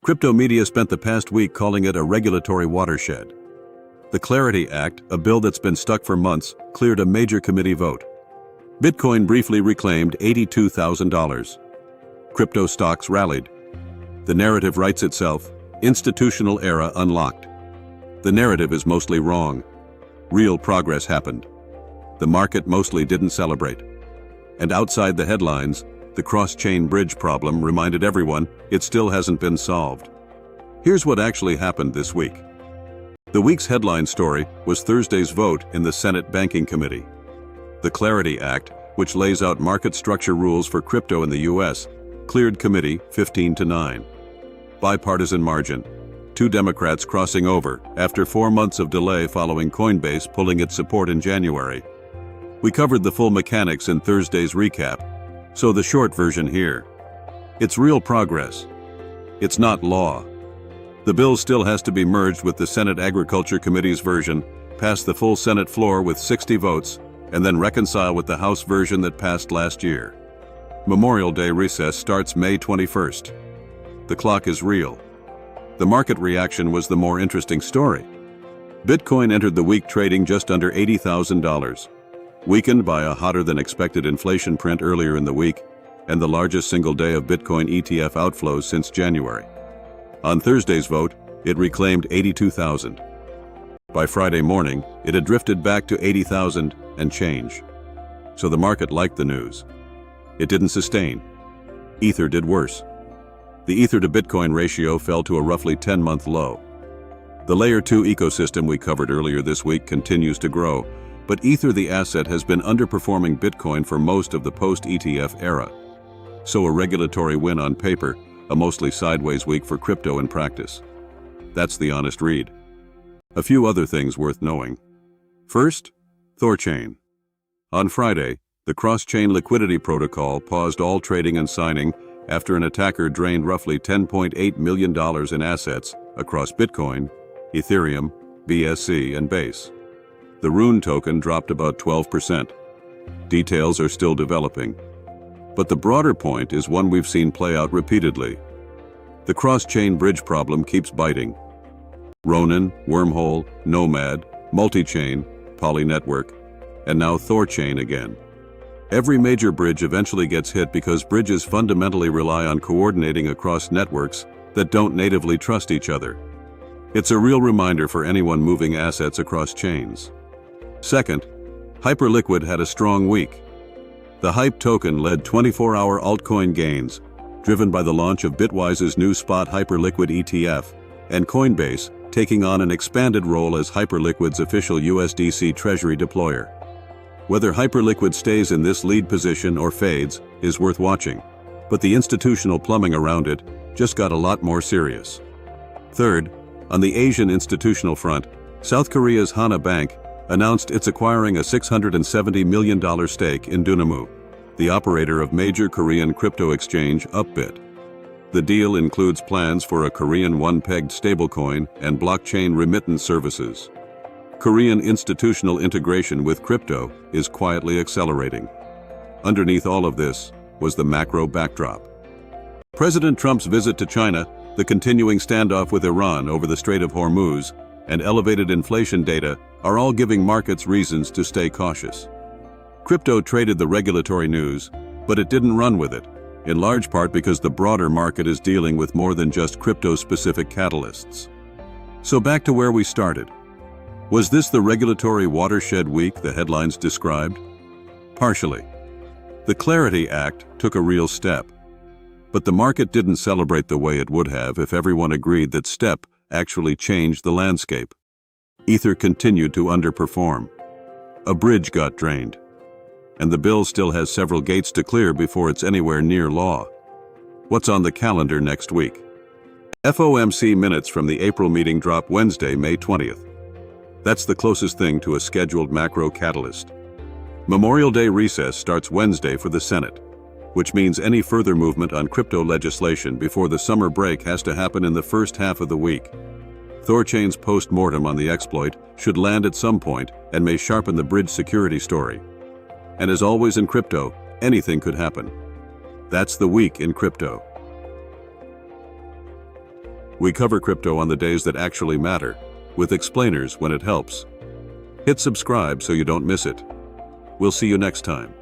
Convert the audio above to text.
Crypto media spent the past week calling it a regulatory watershed. The Clarity Act, a bill that's been stuck for months, cleared a major committee vote. Bitcoin briefly reclaimed $82,000. Crypto stocks rallied. The narrative writes itself, institutional era unlocked. The narrative is mostly wrong. Real progress happened. The market mostly didn't celebrate. And outside the headlines, the cross-chain bridge problem reminded everyone it still hasn't been solved. Here's what actually happened this week. The week's headline story was Thursday's vote in the Senate Banking Committee. The Clarity Act, which lays out market structure rules for crypto in the U.S., cleared committee 15-9. Bipartisan margin. 2 Democrats crossing over after 4 months of delay following Coinbase pulling its support in January. We covered the full mechanics in Thursday's recap, so the short version here. It's real progress. It's not law. The bill still has to be merged with the Senate Agriculture Committee's version, pass the full Senate floor with 60 votes, and then reconcile with the House version that passed last year. Memorial Day recess starts May 21st. The clock is real. The market reaction was the more interesting story. Bitcoin entered the week trading just under $80,000. Weakened by a hotter-than-expected inflation print earlier in the week, and the largest single day of Bitcoin ETF outflows since January. On Thursday's vote, it reclaimed $82,000. By Friday morning, it had drifted back to $80,000 and change. So the market liked the news. It didn't sustain. Ether did worse. The Ether to Bitcoin ratio fell to a roughly 10-month low. The Layer 2 ecosystem we covered earlier this week continues to grow, but Ether the asset has been underperforming Bitcoin for most of the post-ETF era. So a regulatory win on paper, a mostly sideways week for crypto in practice. That's the honest read. A few other things worth knowing. First, Thorchain. On Friday, the cross-chain liquidity protocol paused all trading and signing after an attacker drained roughly $10.8 million in assets across Bitcoin, Ethereum, BSC, and Base. The Rune token dropped about 12%. Details are still developing. But the broader point is one we've seen play out repeatedly. The cross-chain bridge problem keeps biting. Ronin, Wormhole, Nomad, Multichain, Polynetwork, and now Thorchain again. Every major bridge eventually gets hit because bridges fundamentally rely on coordinating across networks that don't natively trust each other. It's a real reminder for anyone moving assets across chains. Second, Hyperliquid had a strong week. The Hype token led 24-hour altcoin gains, driven by the launch of Bitwise's new spot Hyperliquid ETF, and Coinbase taking on an expanded role as Hyperliquid's official USDC treasury deployer. Whether Hyperliquid stays in this lead position or fades is worth watching, but the institutional plumbing around it just got a lot more serious. Third, on the Asian institutional front, South Korea's Hana Bank announced it's acquiring a $670 million stake in Dunamu, the operator of major Korean crypto exchange Upbit. The deal includes plans for a Korean one-pegged stablecoin and blockchain remittance services. Korean institutional integration with crypto is quietly accelerating. Underneath all of this was the macro backdrop. President Trump's visit to China, the continuing standoff with Iran over the Strait of Hormuz, and elevated inflation data are all giving markets reasons to stay cautious. Crypto traded the regulatory news, but it didn't run with it, in large part because the broader market is dealing with more than just crypto-specific catalysts. So back to where we started. Was this the regulatory watershed week the headlines described? Partially. The Clarity Act took a real step. But the market didn't celebrate the way it would have if everyone agreed that step actually changed the landscape. Ether continued to underperform. A bridge got drained. And the bill still has several gates to clear before it's anywhere near law. What's on the calendar next week? FOMC minutes from the April meeting drop Wednesday, May 20th. That's the closest thing to a scheduled macro catalyst. Memorial Day recess starts Wednesday for the Senate, which means any further movement on crypto legislation before the summer break has to happen in the first half of the week. Thorchain's post-mortem on the exploit should land at some point and may sharpen the bridge security story. And as always in crypto, anything could happen. That's the week in crypto. We cover crypto on the days that actually matter, with explainers when it helps. Hit subscribe so you don't miss it. We'll see you next time.